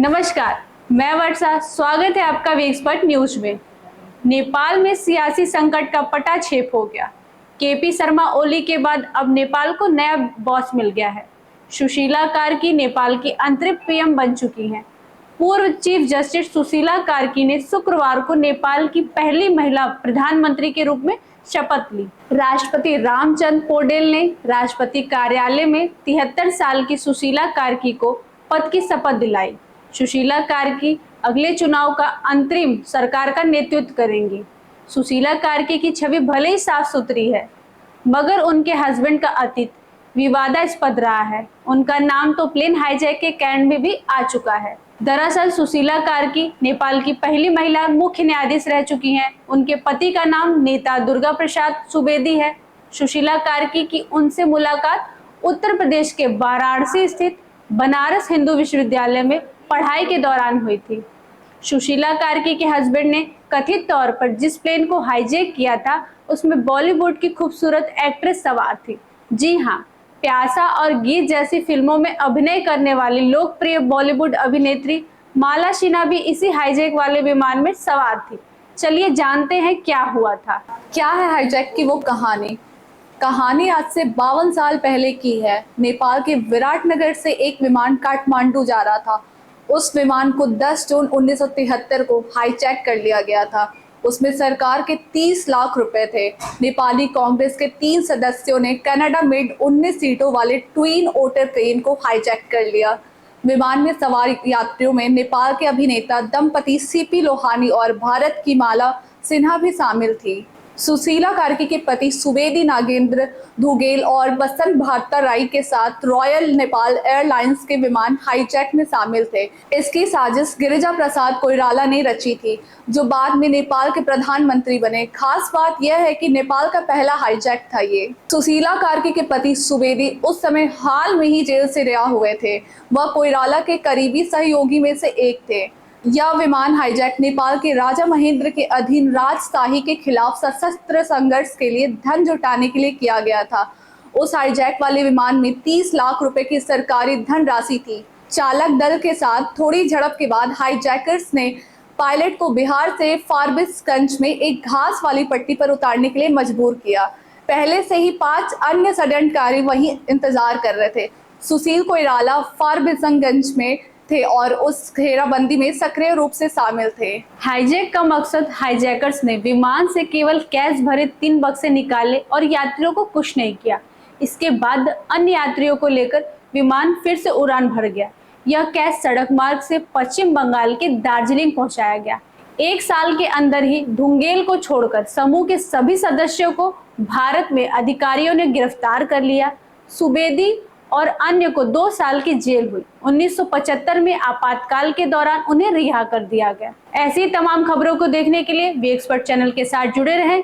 नमस्कार, मैं वर्षा। स्वागत है आपका वी एक्सपर्ट न्यूज में। नेपाल में सियासी संकट का पटाक्षेप हो गया। केपी शर्मा ओली के बाद अब नेपाल को नया बॉस मिल गया है। सुशीला कार्की नेपाल की अंतरिम पीएम बन चुकी हैं। पूर्व चीफ जस्टिस सुशीला कार्की ने शुक्रवार को नेपाल की पहली महिला प्रधानमंत्री के रूप में शपथ ली। राष्ट्रपति रामचंद्र पौडेल ने राष्ट्रपति कार्यालय में 73 साल की सुशीला कार्की को पद की शपथ दिलाई। सुशीला कार्की अगले चुनाव का अंतरिम सरकार का नेतृत्व करेंगी। सुशीला कार्की की छवि भले ही साफ सुथरी है, मगर उनके हस्बैंड का अतीत विवादास्पद रहा है। उनका नाम तो प्लेन हाईजैक के कांड में भी आ चुका है। दरअसल सुशीला कार्की नेपाल की पहली महिला मुख्य न्यायाधीश रह चुकी हैं। उनके पति का नाम नेता दुर्गा प्रसाद सुवेदी है। सुशीला कार्की की उनसे मुलाकात उत्तर प्रदेश के वाराणसी स्थित बनारस हिंदू विश्वविद्यालय में पढ़ाई के दौरान हुई थी। सुशीला कार्की के हस्बैंड ने कथित तौर पर जिस प्लेन को हाईजैक किया था, उसमें बॉलीवुड की खूबसूरत एक्ट्रेस सवार थी। जी हाँ, प्यासा और गीत जैसी फिल्मों में अभिनय करने वाली लोकप्रिय बॉलीवुड अभिनेत्री माला सिन्हा भी इसी हाईजैक वाले विमान में सवार थी। चलिए जानते हैं क्या हुआ था। क्या है हाईजैक की वो कहानी आज से 52 साल पहले की है। नेपाल के विराटनगर से एक विमान काठमांडू जा रहा था। उस विमान को 10 जून 1973 को हाईजैक कर लिया गया था। उसमें सरकार के 30 लाख रुपए थे। नेपाली कांग्रेस के 3 सदस्यों ने कनाडा मेड 19 सीटों वाले ट्विन ओटर प्लेन को हाईजैक कर लिया। विमान में सवार यात्रियों में नेपाल के अभिनेता दंपति सीपी लोहानी और भारत की माला सिन्हा भी शामिल थी। सुशीला कार्की के पति सुवेदी नागेंद्र धुगेल और बसंत भाट्टा राई के साथ रॉयल नेपाल एयरलाइंस के विमान हाईजैक में शामिल थे। इसकी साजिश गिरिजा प्रसाद कोइराला ने रची थी, जो बाद में नेपाल के प्रधानमंत्री बने। खास बात यह है कि नेपाल का पहला हाईजैक था ये। सुशीला कार्की के पति सुवेदी उस समय हाल में ही जेल से रिहा हुए थे। वह कोइराला के करीबी सहयोगी में से एक थे। यह विमान हाईजैक नेपाल के राजा महेंद्र के अधीन राजशाही के खिलाफ सशस्त्र संघर्ष के लिए धन जुटाने के लिए किया गया था। उस हाईजैक वाले विमान में 30 लाख रुपए की सरकारी धनराशि थी। चालक दल के साथ थोड़ी झड़प के बाद हाईजैकर्स ने पायलट को बिहार से फारबिसगंज में एक घास वाली पट्टी पर उतारने के लिए मजबूर किया। पहले से ही 5 अन्य षड्यंत्रकारी वहीं इंतजार कर रहे थे। सुशील कोइराला फारबिसगंज में थे और उस घेराबंदी में सक्रिय रूप से शामिल थे। हाईजैक का मकसद हाईजैकर्स ने विमान से केवल कैश भरे 3 बक्से निकाले और यात्रियों को कुछ नहीं किया। इसके बाद अन्य यात्रियों को लेकर विमान फिर से उड़ान भर गया। यह कैश सड़क मार्ग से पश्चिम बंगाल के दार्जिलिंग पहुंचाया गया। 1 साल के अंदर ही धुंगेल को छोड़कर समूह के सभी सदस्यों को भारत में अधिकारियों ने गिरफ्तार कर लिया। सुवेदी और अन्य को 2 साल की जेल हुई। 1975 में आपातकाल के दौरान उन्हें रिहा कर दिया गया। ऐसी तमाम खबरों को देखने के लिए वी एक्सपर्ट चैनल के साथ जुड़े रहें।